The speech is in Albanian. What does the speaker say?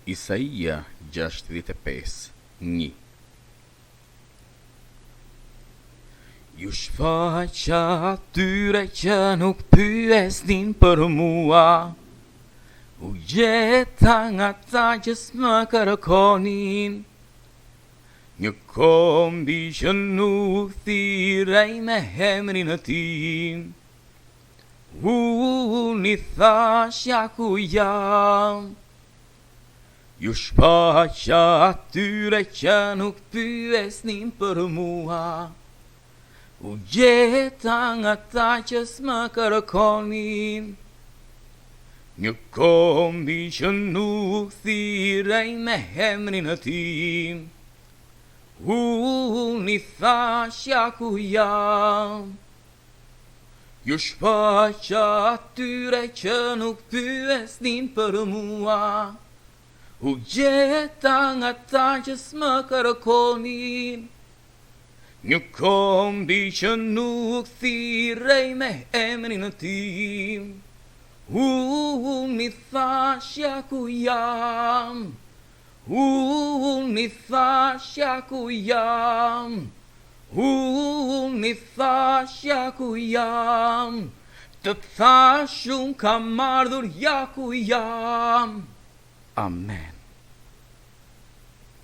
Isaia 65:1. Ju shfaqa atyre që nuk pyesnin për mua, u gjeta nga ta që s'më kërkonin, një kombi që nuk thirrej me emrin e tim. Unë i thashja ku jam. Ju shpaqa atyre që nuk pyesnin për mua, u gjeta nga ta që s'më kërkonin, një kombi që nuk thirrej me emrin e tim. Unë i thashja ku jam. Ju shpaqa atyre që nuk pyesnin për mua, u gjeta nga ta që s'më kërkonin, një kombi që nuk thirrej me emrin e tim. Unë i thashja ku jam. Unë i thashja ku jam. Unë i thashja ku jam. Të thashun kam ardhur ja ku jam. Amen.